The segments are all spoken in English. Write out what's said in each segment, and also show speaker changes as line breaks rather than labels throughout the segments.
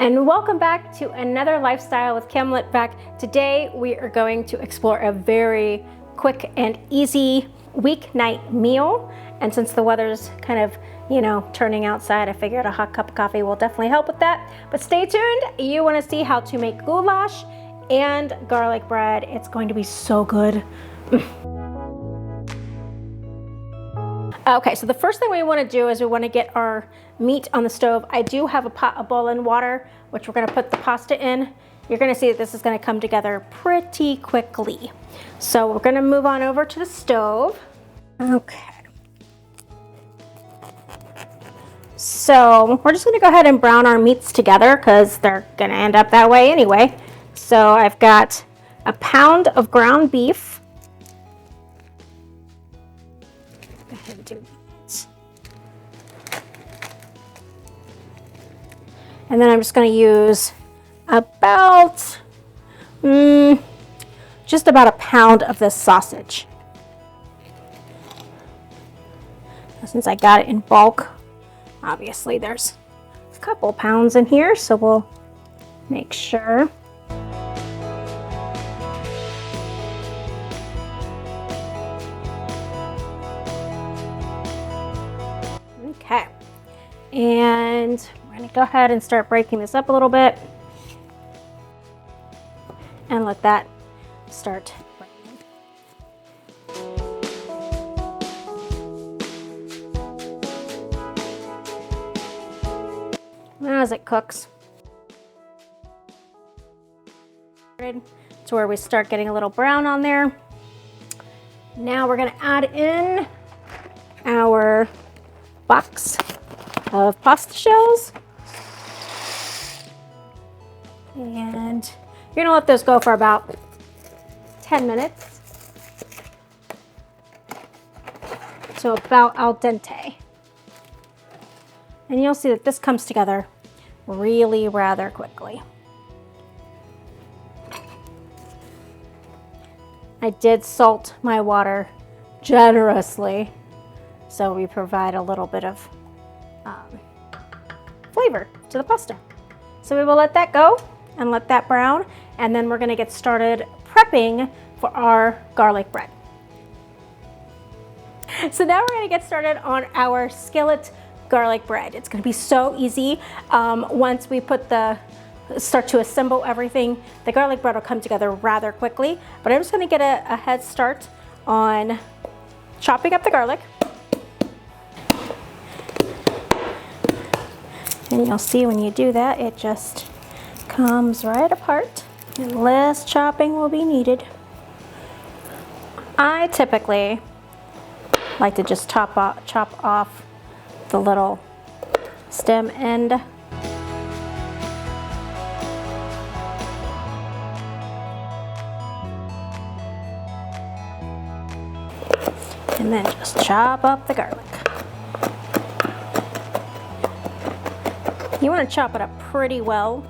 And welcome back to another lifestyle with Kim Litvak. Today we are going to explore a very quick and easy weeknight meal. And since the weather's kind of, turning outside, I figured a hot cup of coffee will definitely help with that. But stay tuned, you want to see how to make goulash and garlic bread. It's going to be so good. Okay, so the first thing we want to do is we want to get our meat on the stove. I do have a pot of boiling water, which we're going to put the pasta in. You're going to see that this is going to come together pretty quickly. So we're going to move on over to the stove. Okay. So we're just going to go ahead and brown our meats together because they're going to end up that way anyway. So I've got a pound of ground beef. Go ahead and do that. And then I'm just going to use about, just about a pound of this sausage. Since I got it in bulk, obviously there's a couple pounds in here, so we'll make sure. Okay, and we're going to go ahead and start breaking this up a little bit and let that start breaking. As it cooks, to where we start getting a little brown on there. Now we're going to add in our box of pasta shells, and you're going to let those go for about 10 minutes, so about al dente. And you'll see that this comes together really rather quickly. I did salt my water generously, so we provide a little bit of flavor to the pasta. So we will let that go and let that brown, and then we're going to get started prepping for our garlic bread. So now we're going to get started on our skillet garlic bread. It's going to be so easy. Once we start to assemble everything, the garlic bread will come together rather quickly. But I'm just going to get a head start on chopping up the garlic. And you'll see when you do that, it just comes right apart, and less chopping will be needed. I typically like to just chop off the little stem end. And then just chop up the garlic. You want to chop it up pretty well.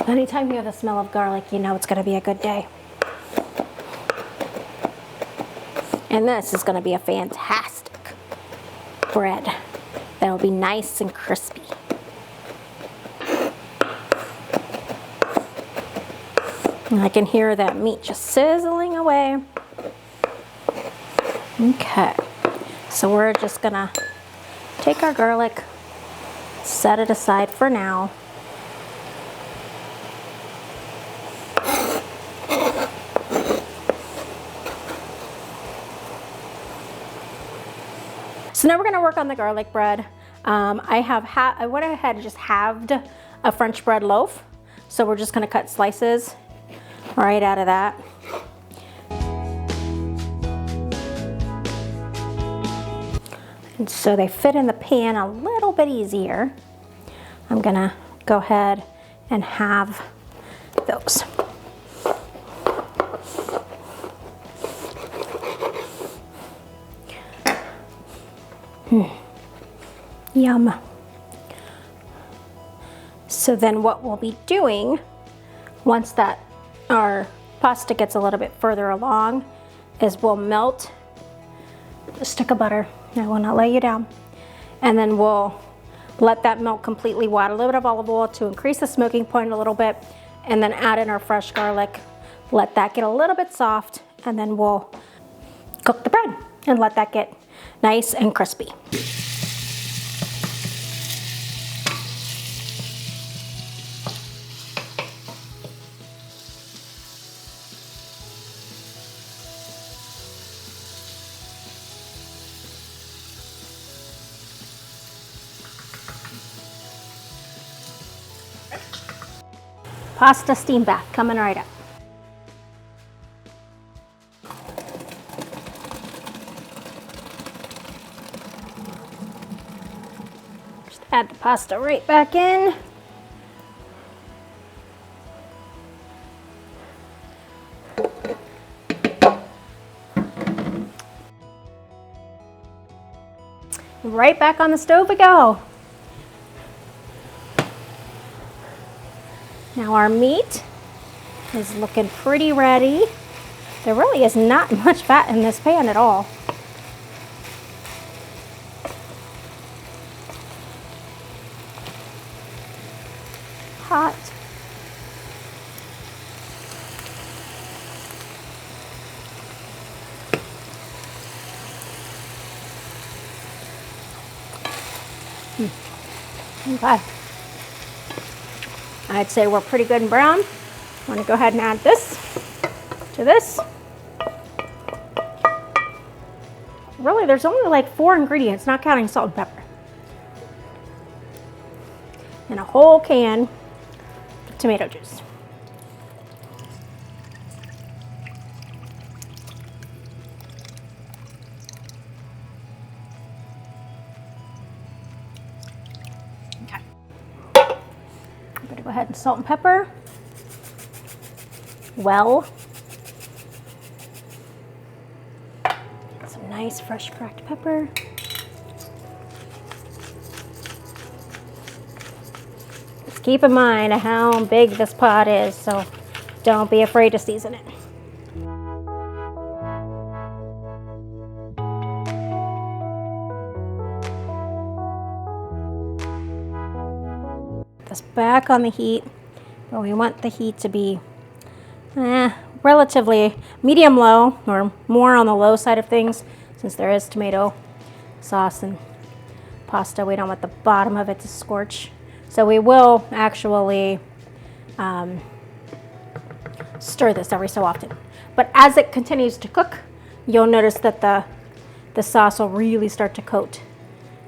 Anytime you have the smell of garlic, you know it's going to be a good day. And this is going to be a fantastic bread that will be nice and crispy. And I can hear that meat just sizzling away. Okay, so we're just going to take our garlic, set it aside for now. So now we're going to work on the garlic bread. I went ahead and just halved a French bread loaf. So we're just going to cut slices right out of that. And so they fit in the pan a little bit easier. I'm going to go ahead and halve those. Yum. So then what we'll be doing, once that our pasta gets a little bit further along is we'll melt a stick of butter. I will not lay you down. And then we'll let that melt completely. We'll add a little bit of olive oil to increase the smoking point a little bit, and then add in our fresh garlic. Let that get a little bit soft, and then we'll cook the bread and let that get nice and crispy. Pasta steam bath coming right up. Just add the pasta right back in. Right back on the stove we go. Now our meat is looking pretty ready. There really is not much fat in this pan at all. Hot. Okay. I'd say we're pretty good and brown. I'm gonna go ahead and add this to this. Really, there's only like 4 ingredients, not counting salt and pepper. And a whole can of tomato juice. Go ahead and salt and pepper. Well, some nice fresh cracked pepper. Just keep in mind how big this pot is, so don't be afraid to season it. This back on the heat, but we want the heat to be relatively medium low, or more on the low side of things, since there is tomato sauce and pasta. We don't want the bottom of it to scorch, so we will actually stir this every so often. But as it continues to cook, you'll notice that the sauce will really start to coat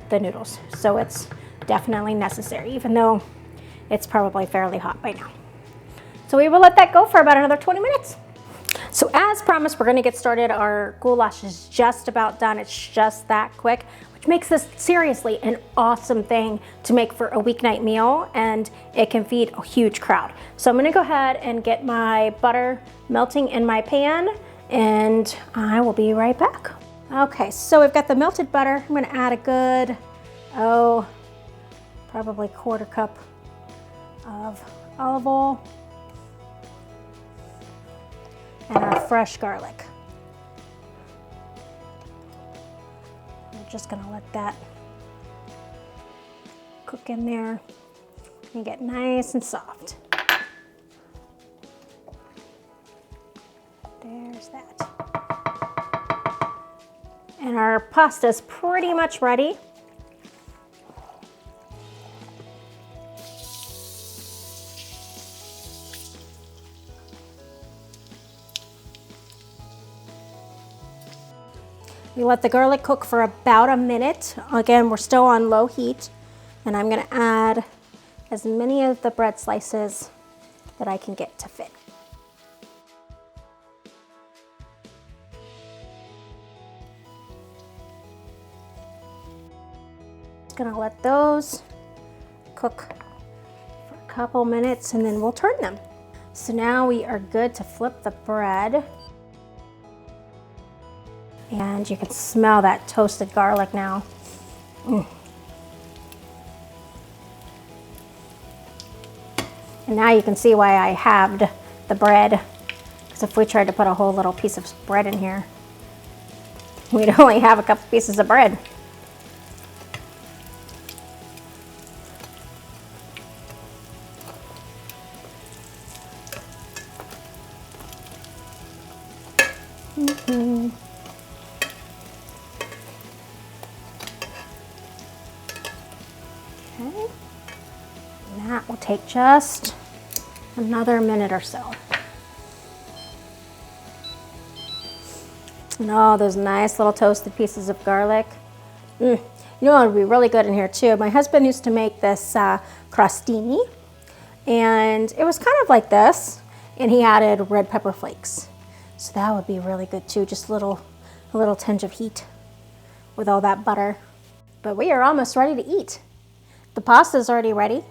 the noodles, so it's definitely necessary, even though it's probably fairly hot by now. So we will let that go for about another 20 minutes. So as promised, we're gonna get started. Our goulash is just about done. It's just that quick, which makes this seriously an awesome thing to make for a weeknight meal, and it can feed a huge crowd. So I'm gonna go ahead and get my butter melting in my pan, and I will be right back. Okay, so we've got the melted butter. I'm gonna add a good, probably 1/4 cup of olive oil and our fresh garlic. We're just gonna let that cook in there and get nice and soft. There's that. And our pasta is pretty much ready. We let the garlic cook for about a minute. Again, we're still on low heat, and I'm gonna add as many of the bread slices that I can get to fit. Just gonna let those cook for a couple minutes, and then we'll turn them. So now we are good to flip the bread. And you can smell that toasted garlic now. And now you can see why I halved the bread, because Because if we tried to put a whole little piece of bread in here, we'd only have a couple pieces of bread. Okay, and that will take just another minute or so. And all those nice little toasted pieces of garlic. You know what would be really good in here too? My husband used to make this crostini, and it was kind of like this, and he added red pepper flakes. So that would be really good too, just a little tinge of heat with all that butter. But we are almost ready to eat. The pasta is already ready,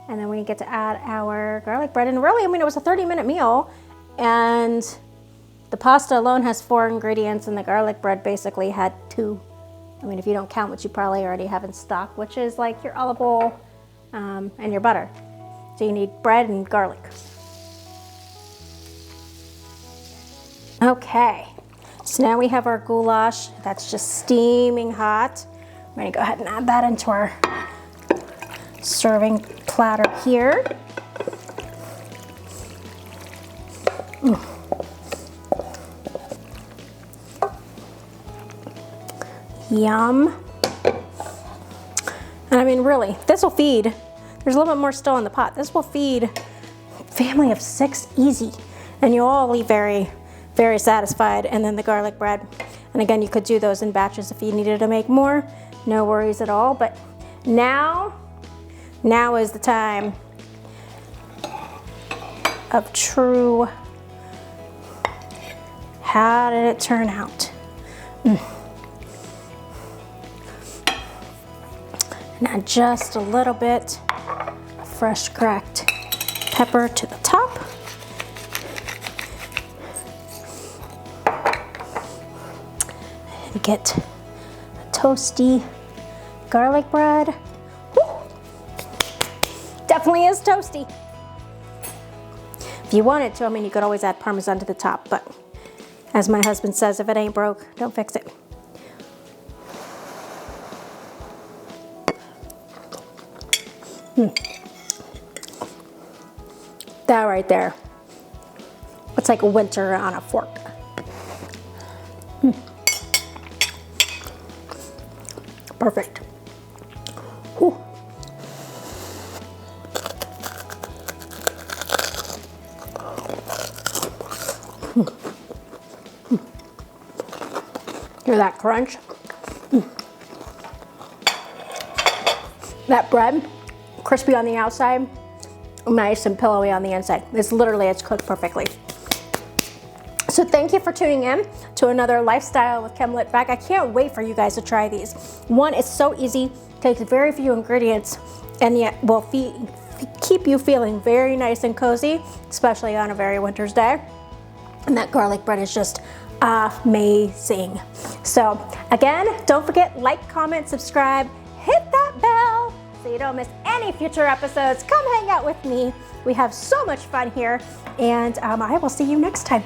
and then we get to add our garlic bread. And really, I mean, it was a 30-minute meal, and the pasta alone has 4 ingredients, and the garlic bread basically had 2. I mean, if you don't count what you probably already have in stock, which is like your olive oil and your butter. So you need bread and garlic. Okay, so now we have our goulash that's just steaming hot. I'm gonna go ahead and add that into our serving platter here. Yum. And I mean, really, this will feed, there's a little bit more still in the pot. This will feed a family of 6 easy, and you'll all leave very, very satisfied. And then the garlic bread. And again, you could do those in batches if you needed to make more. No worries at all. But now is the time of true, how did it turn out? Now just a little bit fresh cracked pepper to the top. And get a toasty garlic bread. Woo! Definitely is toasty. If you wanted to, I mean, you could always add Parmesan to the top, but as my husband says, if it ain't broke, don't fix it. That right there, it's like a winter on a fork. Perfect. Whew. Hear that crunch? That bread, crispy on the outside, nice and pillowy on the inside. It's cooked perfectly. So thank you for tuning in to another Lifestyle with Kim Litvak. I can't wait for you guys to try these. One, it's so easy, takes very few ingredients, and yet will keep you feeling very nice and cozy, especially on a very winter's day. And that garlic bread is just amazing. So again, don't forget, like, comment, subscribe, hit that bell so you don't miss any future episodes. Come hang out with me. We have so much fun here, and I will see you next time.